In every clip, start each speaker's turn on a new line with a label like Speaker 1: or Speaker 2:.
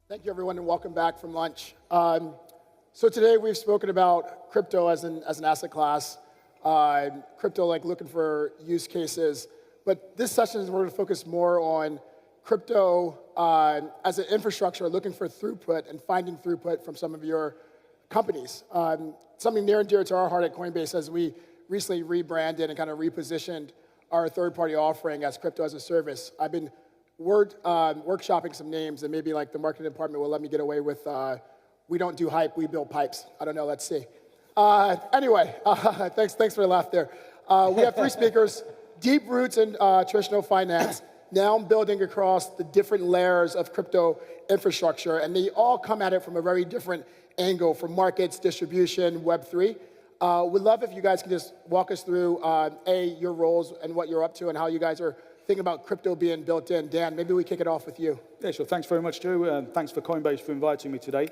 Speaker 1: Thank you, everyone, and welcome back from lunch. So today we've spoken about crypto as an asset class, crypto like looking for use cases. But this session is we're going to focus more on crypto as an infrastructure, looking for throughput and finding throughput from some of your companies. Something near and dear to our heart at Coinbase as we recently rebranded and kind of repositioned our third-party offering as crypto as a service. I've been workshopping some names, and maybe like the marketing department will let me get away with, we don't do hype, we build pipes. I don't know, let's see. Anyway, thanks for the laugh there. We have three speakers, deep roots in traditional finance, now building across the different layers of crypto infrastructure, and they all come at it from a very different angle, from markets, distribution, Web3. We'd love if you guys can just walk us through, your roles and what you're up to and how you guys are thinking about crypto being built in. Dan, maybe we kick it off with you.
Speaker 2: Yeah, sure. Thanks very much, Joe. And thanks for Coinbase for inviting me today.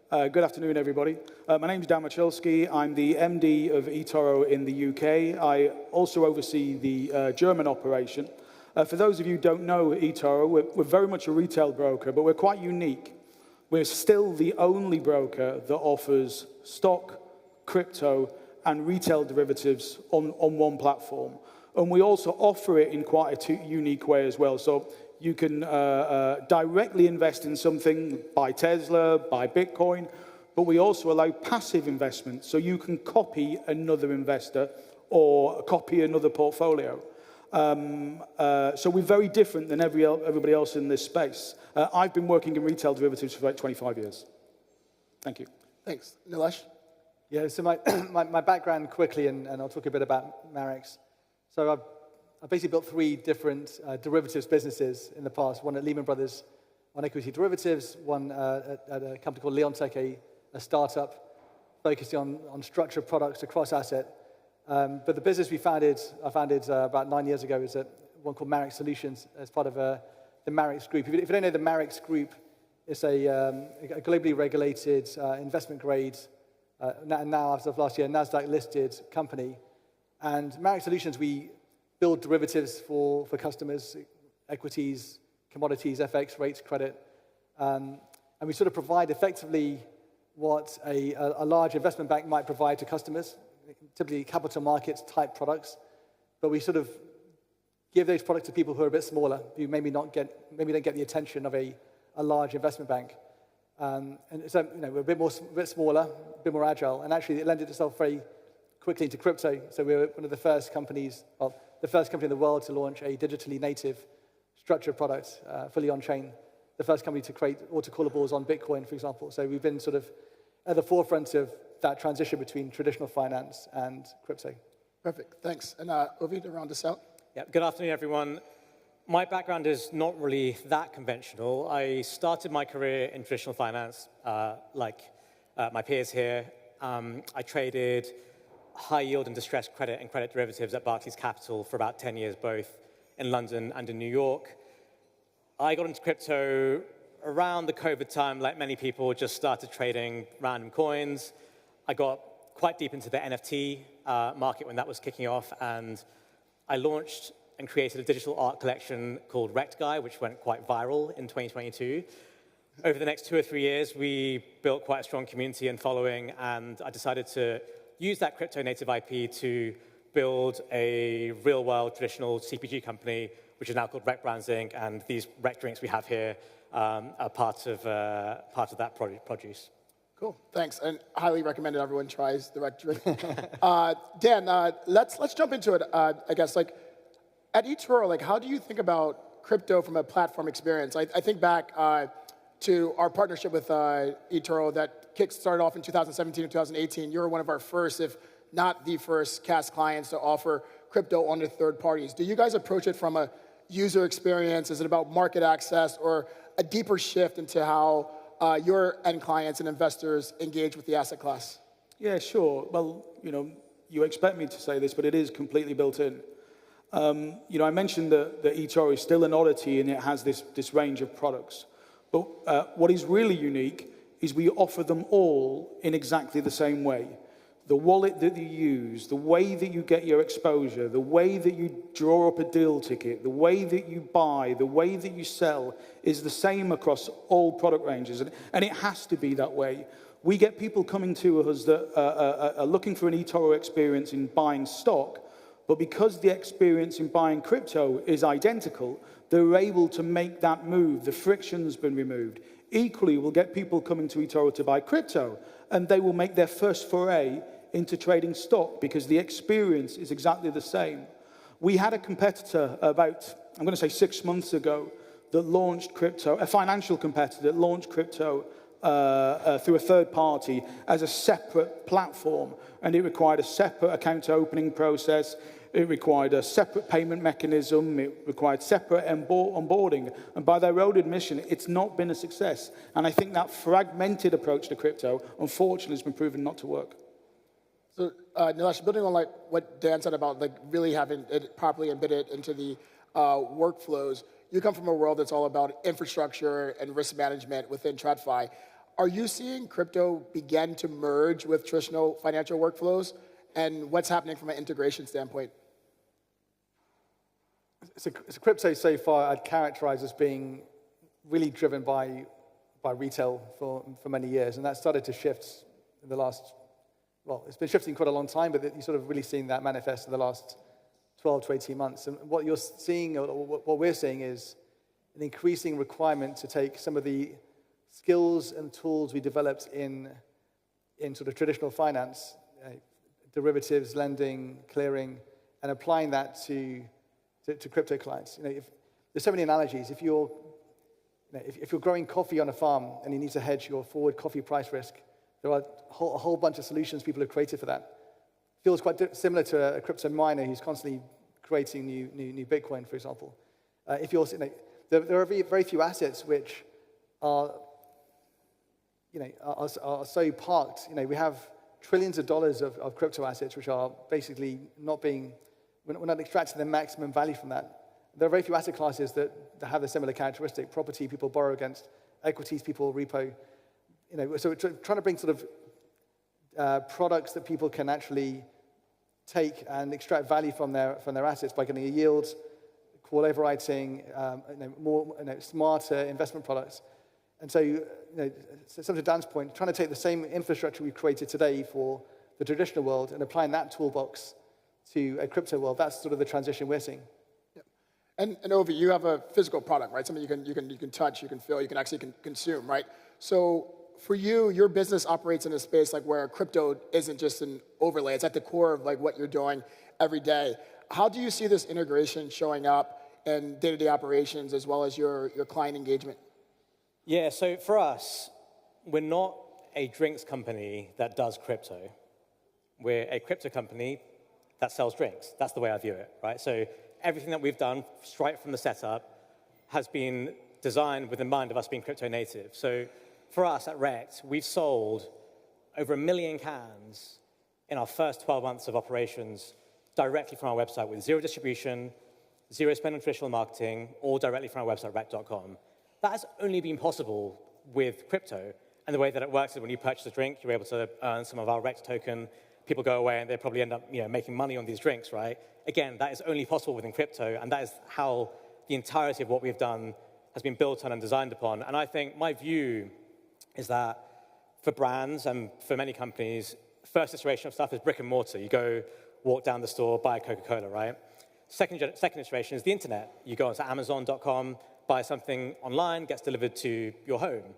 Speaker 2: Good afternoon, everybody. My name is Dan Machulski. I'm the MD of eToro in the UK. I also oversee the German operation. For those of you who don't know eToro, we're very much a retail broker, but we're quite unique. We're still the only broker that offers stock, crypto, and retail derivatives on one platform. And we also offer it in quite a unique way as well. So you can directly invest in something, buy Tesla, buy Bitcoin, but we also allow passive investment. So you can copy another investor or copy another portfolio. So we're very different than everybody else in this space. I've been working in retail derivatives for about 25 years. Thank you.
Speaker 1: Thanks. Nilesh?
Speaker 3: Yeah, so my background quickly, and I'll talk a bit about Marex. So I've basically built three different derivatives businesses in the past. One at Lehman Brothers on equity derivatives, one at a company called Leontech, a startup focusing on structured products across asset. But the business I founded about 9 years ago is one called Marex Solutions as part of the Marex Group. If you don't know the Marex Group, it's a globally regulated investment grade, now as of last year, NASDAQ-listed company. And Marex Solutions, we build derivatives for customers, equities, commodities, FX, rates, credit. And we sort of provide effectively what a large investment bank might provide to customers, typically capital markets type products. But we sort of give those products to people who are a bit smaller, who maybe don't get the attention of a large investment bank. And so we're a bit smaller, a bit more agile, and actually it lended itself very quickly into crypto. So we were one of the first companies, the first company in the world to launch a digitally native structured product, fully on-chain. The first company to create auto-callables on Bitcoin, for example. So we've been sort of at the forefront of that transition between traditional finance and crypto.
Speaker 1: Perfect, thanks. And Ovi, to round us out.
Speaker 4: Yeah, good afternoon, everyone. My background is not really that conventional. I started my career in traditional finance, like my peers here. I traded high yield and distressed credit and credit derivatives at Barclays Capital for about 10 years, both in London and in New York. I got into crypto around the COVID time, like many people, just started trading random coins. I got quite deep into the NFT market when that was kicking off, and I launched and created a digital art collection called Wrecked Guy, which went quite viral in 2022. Over the next 2 or 3 years, we built quite a strong community and following, and I decided to use that crypto-native IP to build a real-world traditional CPG company, which is now called Rec Brands Inc., and these Rec drinks we have here are part of that produce.
Speaker 1: Cool, thanks, and highly recommended everyone tries the Rec drink. Dan, let's jump into it. I guess, like, at eToro, like, how do you think about crypto from a platform experience? I think back to our partnership with eToro that started off in 2017 and 2018. You were one of our first, if not the first, CAS clients to offer crypto under third parties. Do you guys approach it from a user experience? Is it about market access or a deeper shift into how your end clients and investors engage with the asset class?
Speaker 2: Yeah, sure. Well, you expect me to say this, but it is completely built in. I mentioned that eToro is still an oddity and it has this range of products. But what is really unique is we offer them all in exactly the same way. the wallet that you use, the way that you get your exposure, the way that you draw up a deal ticket, the way that you buy, the way that you sell is the same across all product ranges. And it has to be that way. We get people coming to us that are looking for an eToro experience in buying stock, but because the experience in buying crypto is identical, they're able to make that move. The friction's been removed. Equally, we'll get people coming to eToro to buy crypto, and they will make their first foray into trading stock because the experience is exactly the same. We had a competitor about, I'm going to say 6 months ago, that launched crypto, a financial competitor that launched crypto through a third party as a separate platform, and it required a separate account opening process. It required a separate payment mechanism. It required separate onboarding. And by their own admission, it's not been a success. And I think that fragmented approach to crypto, unfortunately, has been proven not to work.
Speaker 1: So, Nilesh, building on like what Dan said about like really having it properly embedded into the workflows, you come from a world that's all about infrastructure and risk management within TradFi. Are you seeing crypto begin to merge with traditional financial workflows? And what's happening from an integration standpoint?
Speaker 3: So crypto so far I'd characterize as being really driven by retail for many years. And that started to shift in the last, well, it's been shifting quite a long time, but you're sort of really seeing that manifest in the last 12 to 18 months. And what you're seeing, or what we're seeing, is an increasing requirement to take some of the skills and tools we developed in sort of traditional finance, derivatives, lending, clearing, and applying that to crypto clients. There's so many analogies. If you're growing coffee on a farm and you need to hedge your forward coffee price risk, there are a whole bunch of solutions people have created for that. Feels quite similar to a crypto miner who's constantly creating new Bitcoin, for example. There are very few assets which are so parked. We have trillions of dollars of crypto assets which are basically we're not extracting the maximum value from that. There are very few asset classes that have a similar characteristic. Property, people borrow against. Equities, people repo. So we're trying to bring sort of products that people can actually take and extract value from their assets by getting a yield, call overwriting, more smarter investment products. And so, some to Dan's point, trying to take the same infrastructure we've created today for the traditional world and applying that toolbox to a crypto world, that's sort of the transition we're seeing.
Speaker 1: Yeah. And Ovi, you have a physical product, right? Something you can touch, you can feel, you can actually consume, right? So for you, your business operates in a space like where crypto isn't just an overlay; it's at the core of like what you're doing every day. How do you see this integration showing up in day-to-day operations as well as your client engagement?
Speaker 4: Yeah, so for us, we're not a drinks company that does crypto. We're a crypto company that sells drinks. That's the way I view it, right? So everything that we've done, straight from the setup, has been designed with in mind of us being crypto native. So for us at Rect, we've sold over 1 million cans in our first 12 months of operations directly from our website with zero distribution, zero spend on traditional marketing, all directly from our website, rect.com. That has only been possible with crypto. And the way that it works is when you purchase a drink, you're able to earn some of our Rect token. People go away and they probably end up making money on these drinks, right? Again, that is only possible within crypto, and that is how the entirety of what we've done has been built on and designed upon. And I think my view is that for brands and for many companies, first iteration of stuff is brick and mortar. You go walk down the store, buy a Coca-Cola, right? Second iteration is the internet. You go onto Amazon.com, buy something online, gets delivered to your home.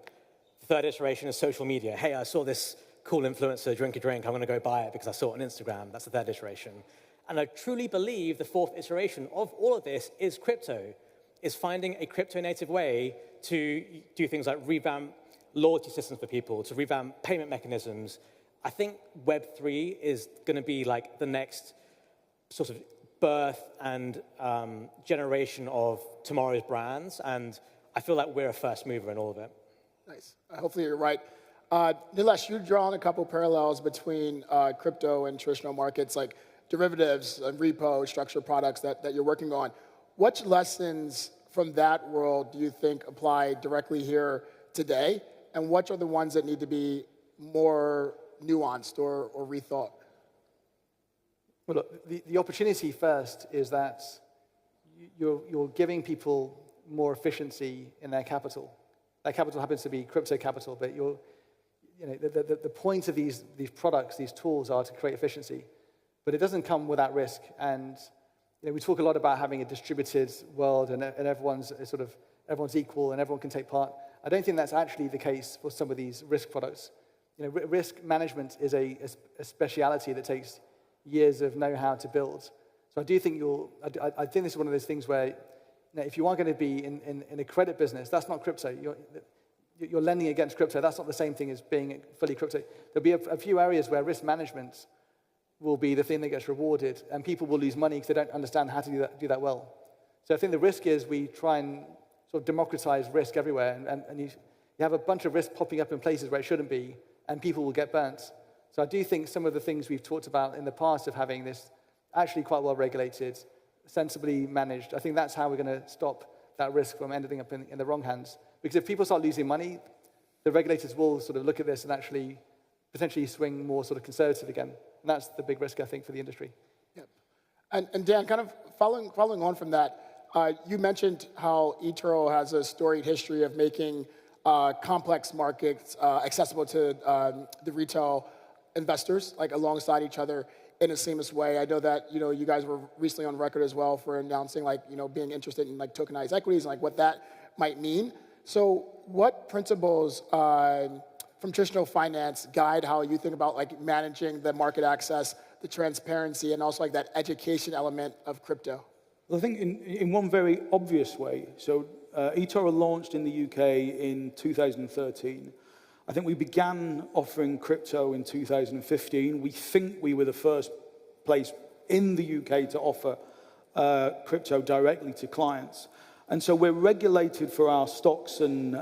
Speaker 4: The third iteration is social media. Hey, I saw this cool influencer drink a drink. I'm going to go buy it because I saw it on Instagram. That's the third iteration. And I truly believe the fourth iteration of all of this is crypto, is finding a crypto-native way to do things like revamp loyalty systems for people, to revamp payment mechanisms. I think Web3 is going to be like the next sort of birth and generation of tomorrow's brands, and I feel like we're a first mover in all of it.
Speaker 1: Nice. Hopefully you're right. Nilesh, you've drawn a couple parallels between crypto and traditional markets like derivatives and repo, structured products that you're working on. What lessons from that world do you think apply directly here today? And what are the ones that need to be more nuanced or rethought?
Speaker 3: Well, look, the opportunity first is that you're giving people more efficiency in their capital. That capital happens to be crypto capital, but the point of these products, these tools, are to create efficiency. But it doesn't come without risk. And we talk a lot about having a distributed world and everyone's equal and everyone can take part. I don't think that's actually the case for some of these risk products. Risk management is a speciality that takes years of know-how to build. So I do think I think this is one of those things where if you are going to be in a credit business, that's not crypto. You're lending against crypto. That's not the same thing as being fully crypto. There'll be a few areas where risk management will be the thing that gets rewarded, and people will lose money because they don't understand how to do that well. So I think the risk is we try and sort of democratize risk everywhere, and you have a bunch of risk popping up in places where it shouldn't be, and people will get burnt. So I do think some of the things we've talked about in the past of having this actually quite well regulated, sensibly managed, I think that's how we're going to stop that risk from ending up in the wrong hands. Because if people start losing money, the regulators will sort of look at this and actually potentially swing more sort of conservative again. And that's the big risk, I think, for the industry.
Speaker 1: Yep. And Dan, kind of following on from that, you mentioned how eToro has a storied history of making complex markets accessible to the retail investors, like alongside each other in a seamless way. I know that you guys were recently on record as well for announcing being interested in tokenized equities and what that might mean. So what principles from traditional finance guide how you think about managing the market access, the transparency, and also that education element of crypto?
Speaker 2: Well, I think in one very obvious way. So eToro launched in the UK in 2013. I think we began offering crypto in 2015. We think we were the first place in the UK to offer crypto directly to clients. And so we're regulated for our stocks and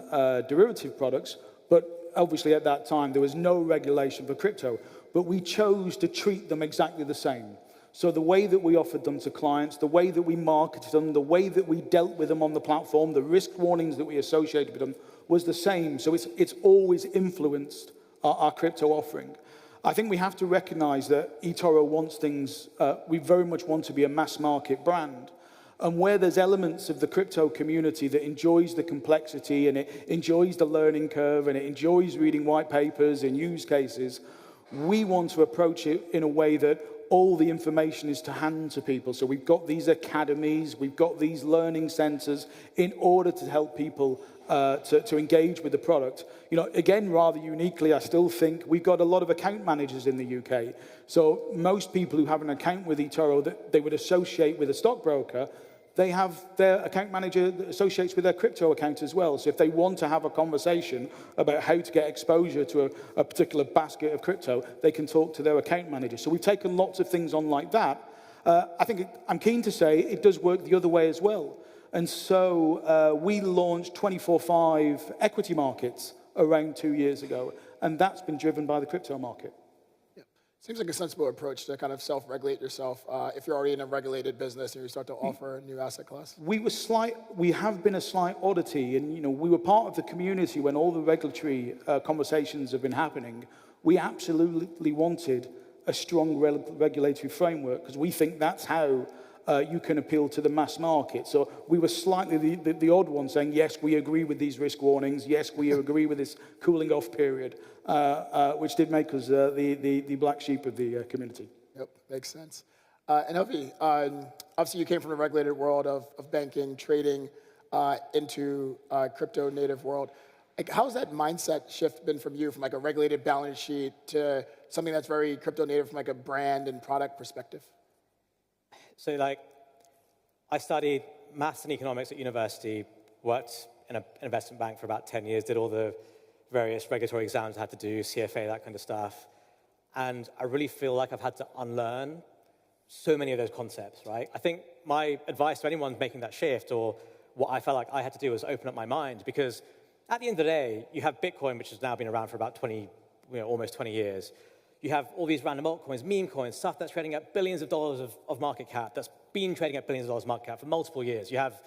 Speaker 2: derivative products, but obviously at that time there was no regulation for crypto. But we chose to treat them exactly the same. So the way that we offered them to clients, the way that we marketed them, the way that we dealt with them on the platform, the risk warnings that we associated with them was the same. So it's always influenced our crypto offering. I think we have to recognize that eToro wants things, we very much want to be a mass market brand. And where there's elements of the crypto community that enjoys the complexity and it enjoys the learning curve and it enjoys reading white papers and use cases, we want to approach it in a way that all the information is to hand to people. So we've got these academies, we've got these learning centers in order to help people to engage with the product. Again, rather uniquely, I still think we've got a lot of account managers in the UK. So most people who have an account with eToro that they would associate with a stockbroker, they have their account manager that associates with their crypto account as well. So if they want to have a conversation about how to get exposure to a particular basket of crypto, they can talk to their account manager. So we've taken lots of things on like that. I think I'm keen to say it does work the other way as well. And so we launched 24/5 equity markets around 2 years ago, and that's been driven by the crypto market.
Speaker 1: Seems like a sensible approach to kind of self-regulate yourself if you're already in a regulated business and you start to offer a new asset class.
Speaker 2: We have been a slight oddity, and we were part of the community when all the regulatory conversations have been happening. We absolutely wanted a strong regulatory framework because we think that's how you can appeal to the mass market. So we were slightly the odd one saying, yes, we agree with these risk warnings. Yes, we agree with this cooling off period, which did make us the black sheep of the community.
Speaker 1: Yep, makes sense. And Ovi, obviously you came from a regulated world of banking, trading into crypto native world. How's that mindset shift been from you, from a regulated balance sheet to something that's very crypto native from a brand and product perspective?
Speaker 4: So I studied maths and economics at university, worked in an investment bank for about 10 years, did all the various regulatory exams I had to do, CFA, that kind of stuff. And I really feel like I've had to unlearn so many of those concepts, right? I think my advice to anyone making that shift, or what I felt like I had to do, was open up my mind, because at the end of the day, you have Bitcoin, which has now been around for about almost 20 years. You have all these random altcoins, meme coins, stuff that's trading at billions of dollars of market cap, that's been trading at billions of dollars market cap for multiple years. You have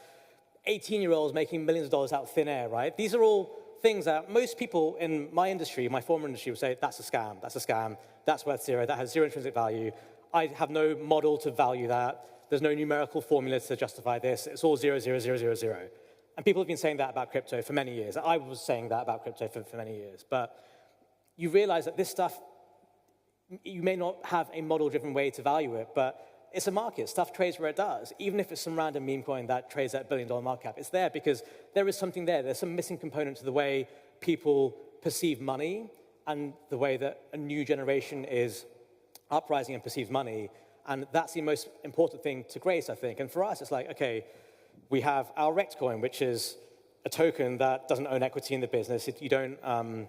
Speaker 4: 18-year-olds making millions of dollars out of thin air, right? These are all things that most people in my industry, my former industry, would say, that's a scam, that's worth zero, that has zero intrinsic value. I have no model to value that. There's no numerical formula to justify this. It's all 0, 0, 0, 0, 0. And people have been saying that about crypto for many years. I was saying that about crypto for many years. But you realize that this stuff, you may not have a model-driven way to value it, but it's a market. Stuff trades where it does. Even if it's some random meme coin that trades at $1 billion market cap, it's there because there is something there. There's some missing component to the way people perceive money and the way that a new generation is uprising and perceives money. And that's the most important thing to Grace, I think. And for us, it's like, okay, we have our Rect coin, which is a token that doesn't own equity in the business. You don't own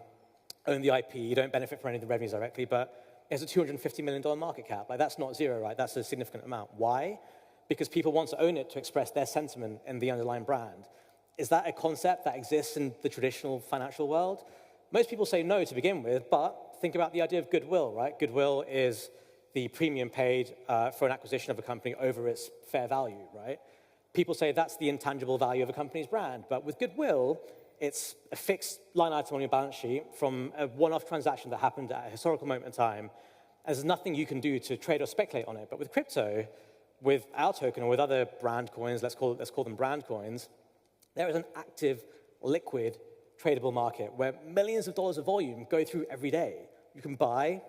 Speaker 4: the IP. You don't benefit from any of the revenues directly, but it has a $250 million market cap. Like, that's not zero, right? That's a significant amount. Why? Because people want to own it to express their sentiment in the underlying brand. Is that a concept that exists in the traditional financial world? Most people say no to begin with, but think about the idea of goodwill, right? Goodwill is the premium paid for an acquisition of a company over its fair value, right? People say that's the intangible value of a company's brand, but with goodwill, it's a fixed line item on your balance sheet from a one-off transaction that happened at a historical moment in time. There's nothing you can do to trade or speculate on it. But with crypto, with our token or with other brand coins, let's call them brand coins, there is an active, liquid, tradable market where millions of dollars of volume go through every day. You can buy,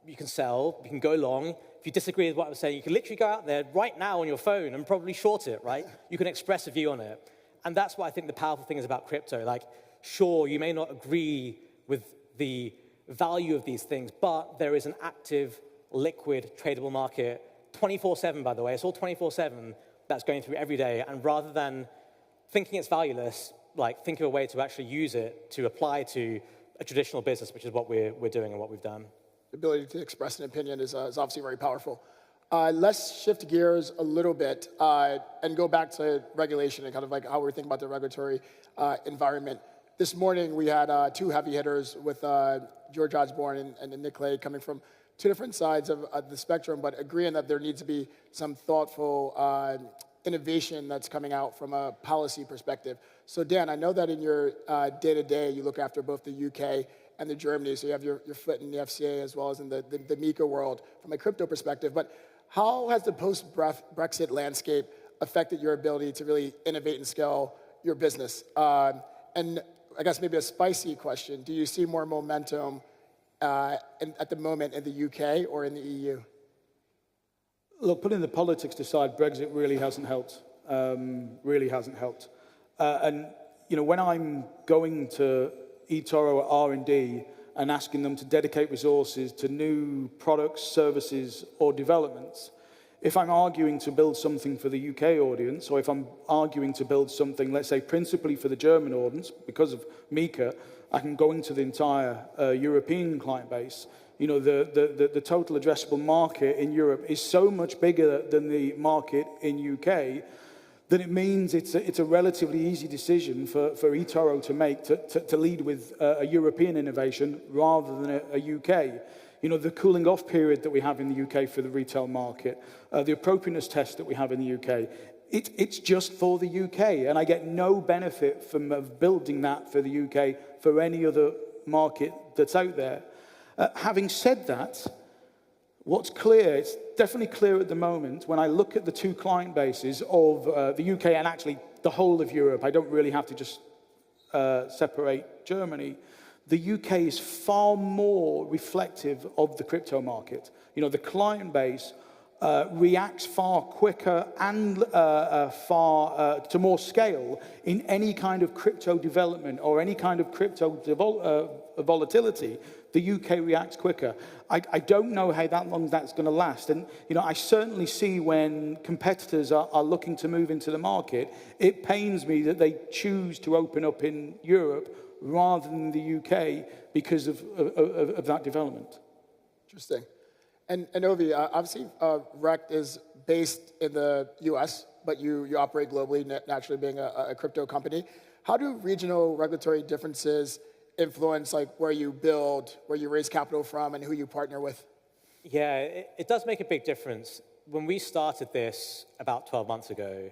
Speaker 4: you can sell, you can go long. If you disagree with what I'm saying, you can literally go out there right now on your phone and probably short it, right? You can express a view on it. And that's what I think the powerful thing is about crypto. Like, sure, you may not agree with the value of these things, but there is an active, liquid, tradable market, 24/7, by the way. It's all 24/7 that's going through every day. And rather than thinking it's valueless, like, think of a way to actually use it to apply to a traditional business, which is what we're doing and what we've done.
Speaker 1: The ability to express an opinion is obviously very powerful. Let's shift gears a little bit and go back to regulation and kind of like how we're thinking about the regulatory environment. This morning, we had two heavy hitters with George Osborne and Nick Clay coming from two different sides of the spectrum, but agreeing that there needs to be some thoughtful innovation that's coming out from a policy perspective. So Dan, I know that in your day-to-day, you look after both the UK and the Germany, so you have your foot in the FCA as well as in the MiCA world from a crypto perspective. But how has the post-Brexit landscape affected your ability to really innovate and scale your business? And I guess maybe a spicy question, do you see more momentum at the moment in the UK or in the EU?
Speaker 2: Look, putting the politics aside, Brexit really hasn't helped. Really hasn't helped. And you know, when I'm going to eToro at R&D and asking them to dedicate resources to new products, services, or developments, if I'm arguing to build something for the UK audience, or if I'm arguing to build something, let's say, principally for the German audience, because of MiCA, I can go into the entire European client base. You know, the total addressable market in Europe is so much bigger than the market in UK that it means it's a relatively easy decision for eToro to make to lead with a European innovation rather than a UK. You know, the cooling off period that we have in the UK for the retail market, the appropriateness test that we have in the UK, it's just for the UK, and I get no benefit from building that for the UK for any other market that's out there. Having said that, what's clear, it's definitely clear at the moment when I look at the two client bases of the UK and actually the whole of Europe, I don't really have to just separate Germany. The UK is far more reflective of the crypto market. You know, the client base reacts far quicker and to more scale in any kind of crypto development or any kind of crypto volatility. The UK reacts quicker. I don't know how long that's going to last. And you know, I certainly see when competitors are looking to move into the market, it pains me that they choose to open up in Europe rather than the UK because of that development.
Speaker 1: Interesting. And Ovi, obviously, Rect is based in the US, but you operate globally, naturally being a crypto company. How do regional regulatory differences influence like where you build, where you raise capital from, and who you partner with?
Speaker 4: Yeah, it does make a big difference. When we started this about 12 months ago,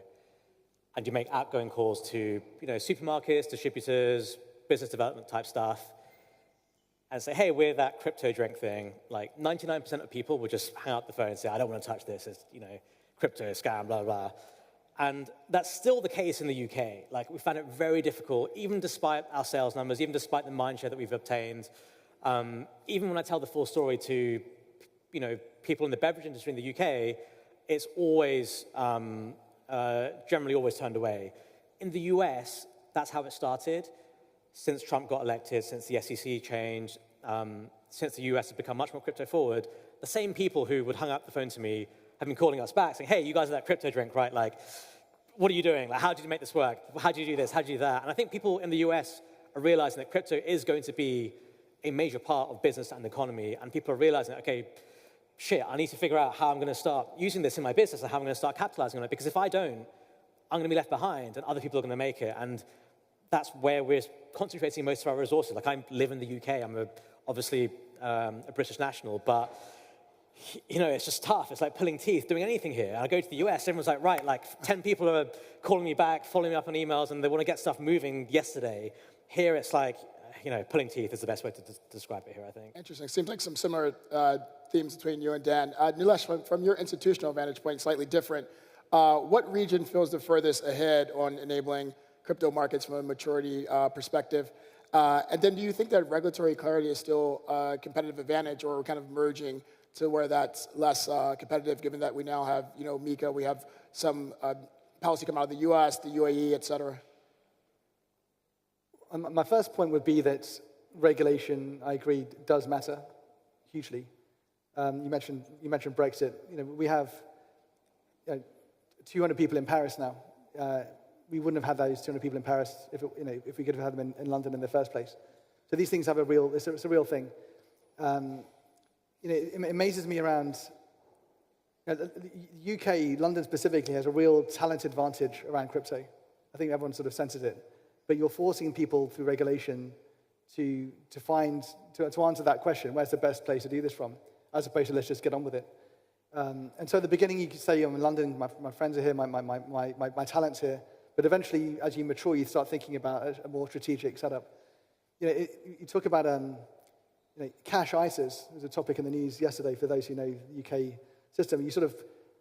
Speaker 4: and you make outgoing calls to supermarkets, distributors, business development type stuff, and say, hey, we're that crypto drink thing, like 99% of people will just hang up the phone and say, I don't want to touch this, it's, crypto, scam, blah, blah. And that's still the case in the UK. Like, we found it very difficult, even despite our sales numbers, even despite the mind share that we've obtained. Even when I tell the full story to, people in the beverage industry in the UK, it's always, generally always turned away. In the US, that's how it started. Since Trump got elected, since the SEC changed, since the US has become much more crypto forward, the same people who would hang up the phone to me have been calling us back saying, hey, you guys are that crypto drink, right? Like, what are you doing? Like, how did you make this work? How do you do this? How do you do that? And I think people in the US are realizing that crypto is going to be a major part of business and the economy. And people are realizing, okay, shit, I need to figure out how I'm going to start using this in my business and how I'm going to start capitalizing on it. Because if I don't, I'm going to be left behind and other people are going to make it. And that's where we're concentrating most of our resources. Like, I live in the UK. I'm obviously a British national, but it's just tough. It's like pulling teeth, doing anything here. And I go to the US, everyone's like, right, like 10 people are calling me back, following me up on emails, and they want to get stuff moving yesterday. Here it's like, pulling teeth is the best way to describe it here, I think.
Speaker 1: Interesting. Seems like some similar themes between you and Dan. Nilesh, from your institutional vantage point, slightly different. What region feels the furthest ahead on enabling crypto markets from a maturity perspective? And then do you think that regulatory clarity is still a competitive advantage, or we're kind of merging to where that's less competitive, given that we now have, MiCA, we have some policy come out of the US, the UAE, et cetera?
Speaker 3: My first point would be that regulation, I agree, does matter hugely. You mentioned Brexit. We have 200 people in Paris now. We wouldn't have had those 200 people in Paris if we could have had them in London in the first place. So these things have it's a real thing. It amazes me around the UK, London specifically, has a real talent advantage around crypto. I think everyone sort of senses it. But you're forcing people through regulation to answer that question, where's the best place to do this from, as opposed to let's just get on with it. And so at the beginning, you could say, I'm in London, my friends are here, my talent's here. But eventually, as you mature, you start thinking about a more strategic setup. You talk about cash ISAs. There was a topic in the news yesterday for those who know the UK system. You sort of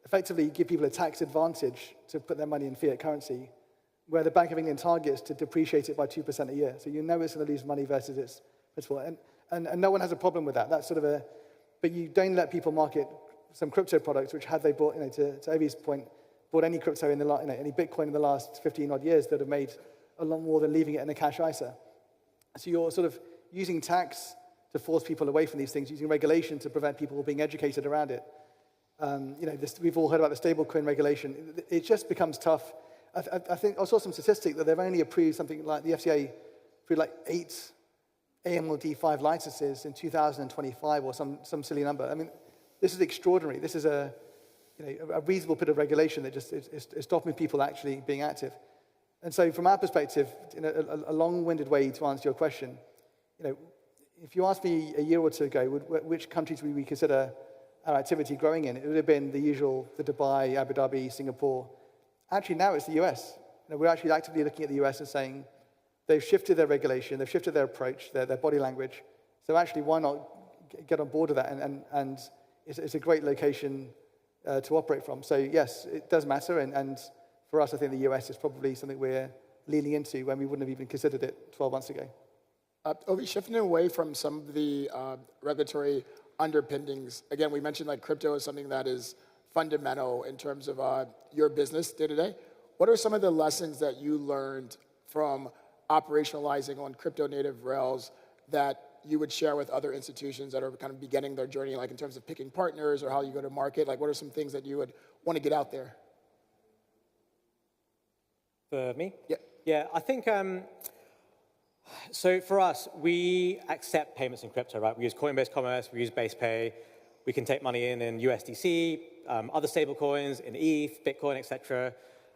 Speaker 3: effectively give people a tax advantage to put their money in fiat currency, where the Bank of England targets to depreciate it by 2% a year. So it's going to lose money versus its principal. And no one has a problem with that. That's sort of but you don't let people market some crypto products, which had they bought, to Ovi's point, bought any crypto any Bitcoin in the last 15 odd years that have made a lot more than leaving it in a cash ISA. So you're sort of using tax to force people away from these things, using regulation to prevent people being educated around it. We've all heard about the stablecoin regulation. It just becomes tough. I think I saw some statistic that they've only approved something like the FCA approved like 8 AMLD5 licenses in 2025 or some silly number. I mean, this is extraordinary. This is a reasonable bit of regulation that just is stopping people actually being active. And so from our perspective, in a long-winded way to answer your question, if you asked me a year or two ago, which countries would we consider our activity growing in, it would have been the usual, the Dubai, Abu Dhabi, Singapore. Actually, now it's the US. We're actually actively looking at the US and saying they've shifted their regulation, they've shifted their approach, their body language. So actually, why not get on board with that? And it's a great location to operate from. So yes, it does matter. And for us, I think the US is probably something we're leaning into when we wouldn't have even considered it 12 months ago.
Speaker 1: Ovi, shifting away from some of the regulatory underpinnings, again, we mentioned like crypto is something that is fundamental in terms of your business day to day. What are some of the lessons that you learned from operationalizing on crypto native rails that you would share with other institutions that are kind of beginning their journey, like in terms of picking partners or how you go to market? Like, what are some things that you would want to get out there?
Speaker 4: For me?
Speaker 1: Yeah.
Speaker 4: Yeah, I think, so for us, we accept payments in crypto, right? We use Coinbase Commerce, we use Base Pay. We can take money in USDC, other stable coins, in ETH, Bitcoin, etc.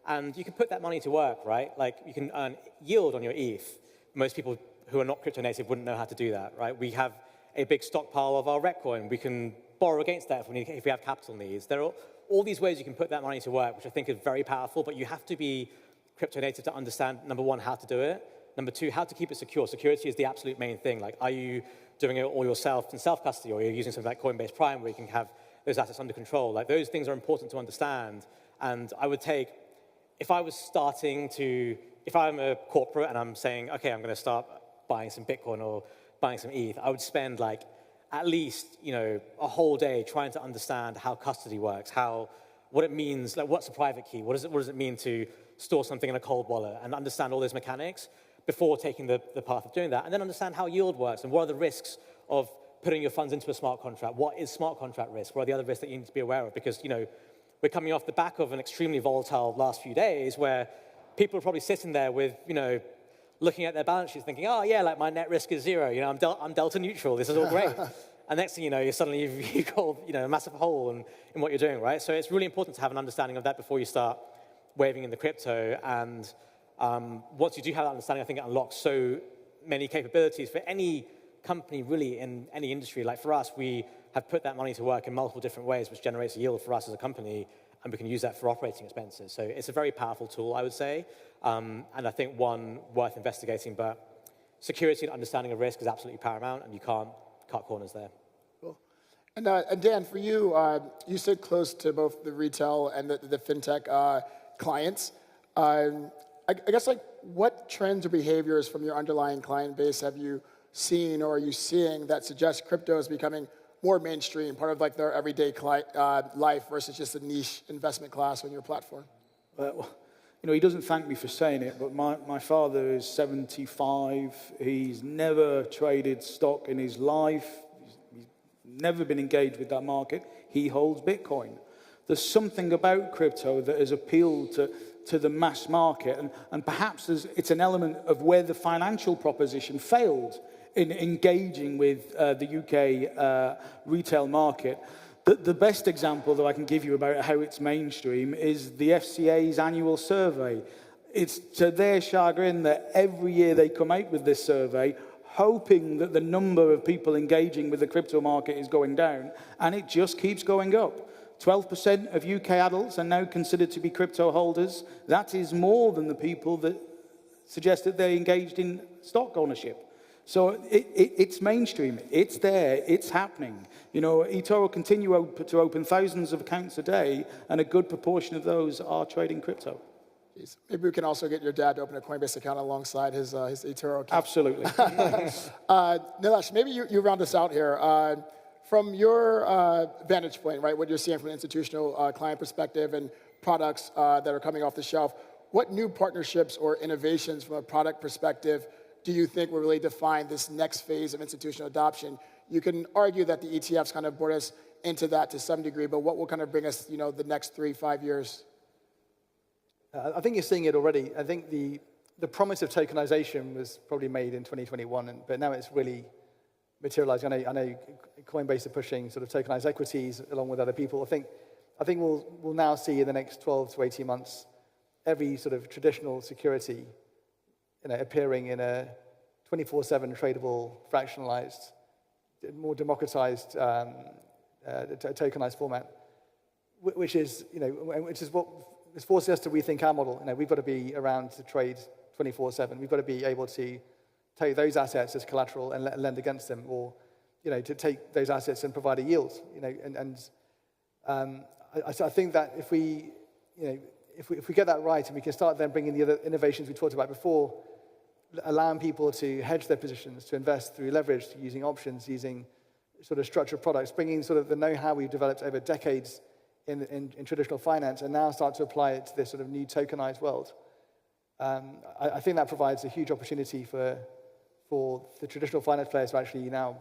Speaker 4: And you can put that money to work, right? Like, you can earn yield on your ETH. Most people who are not crypto native wouldn't know how to do that, right? We have a big stockpile of our rec coin. We can borrow against that if we have capital needs. There are all these ways you can put that money to work, which I think is very powerful, but you have to be crypto native to understand, number one, how to do it, Number two, how to keep it secure. Security is the absolute main thing. Like, are you doing it all yourself in self-custody, or you're using something like Coinbase Prime where you can have those assets under control? Like, those things are important to understand. And I would take, if I'm a corporate and I'm saying, okay, I'm going to start buying some Bitcoin or buying some ETH, I would spend like at least, a whole day trying to understand how custody works, what it means, like what's a private key, what does it mean to store something in a cold wallet, and understand all those mechanics before taking the path of doing that, and then understand how yield works and what are the risks of putting your funds into a smart contract. What is smart contract risk? What are the other risks that you need to be aware of? Because, we're coming off the back of an extremely volatile last few days where people are probably sitting there with, looking at their balance sheets thinking, oh yeah, like my net risk is zero. I'm delta neutral. This is all great. And next thing you know, you've got a massive hole in what you're doing, right? So it's really important to have an understanding of that before you start waving in the crypto. And once you do have that understanding, I think it unlocks so many capabilities for any company really in any industry. Like for us, we have put that money to work in multiple different ways, which generates a yield for us as a company, and we can use that for operating expenses. So it's a very powerful tool, I would say, and I think one worth investigating. But security and understanding of risk is absolutely paramount, and you can't cut corners there.
Speaker 1: Cool. And Dan, for you, you sit close to both the retail and the fintech clients. I guess, like, what trends or behaviors from your underlying client base have you seen or are you seeing that suggest crypto is becoming more mainstream, part of like their everyday life versus just a niche investment class on your platform?
Speaker 2: Well, he doesn't thank me for saying it, but my father is 75. He's never traded stock in his life. He's never been engaged with that market. He holds Bitcoin. There's something about crypto that has appealed to the mass market, and perhaps it's an element of where the financial proposition failed in engaging with the UK retail market. The best example that I can give you about how it's mainstream is the FCA's annual survey. It's to their chagrin that every year they come out with this survey, hoping that the number of people engaging with the crypto market is going down, and it just keeps going up. 12% of UK adults are now considered to be crypto holders. That is more than the people that suggest that they're engaged in stock ownership. So it's mainstream. It's there. It's happening. eToro continue to open thousands of accounts a day, and a good proportion of those are trading crypto.
Speaker 1: Jeez. Maybe we can also get your dad to open a Coinbase account alongside his eToro account.
Speaker 2: Absolutely.
Speaker 1: Nilesh, maybe you round us out here. From your vantage point, right, what you're seeing from an institutional client perspective and products that are coming off the shelf, what new partnerships or innovations from a product perspective do you think will really define this next phase of institutional adoption? You can argue that the ETFs kind of brought us into that to some degree, but what will kind of bring us, the next 3-5 years?
Speaker 3: I think you're seeing it already. I think the promise of tokenization was probably made in 2021, but now it's really materializing. I know Coinbase are pushing sort of tokenized equities along with other people. I think we'll now see in the next 12 to 18 months every sort of traditional security appearing in a 24/7 tradable, fractionalized, more democratized, tokenized format, which is what is forcing us to rethink our model. We've got to be around to trade 24/7. We've got to be able to take those assets as collateral and lend against them, or to take those assets and provide a yield. I think that if we get that right, and we can start then bringing the other innovations we talked about before, allowing people to hedge their positions, to invest through leverage, using options, using sort of structured products, bringing sort of the know-how we've developed over decades in traditional finance, and now start to apply it to this sort of new tokenized world. I think that provides a huge opportunity for the traditional finance players to actually now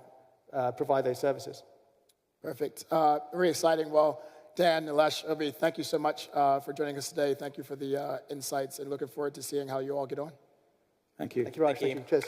Speaker 3: provide those services.
Speaker 1: Perfect. Very exciting. Well, Dan, Nilesh, Obi, thank you so much for joining us today. Thank you for the insights, and looking forward to seeing how you all get on.
Speaker 2: Thank you.
Speaker 3: Thank you, Raj. Thank you. Cheers.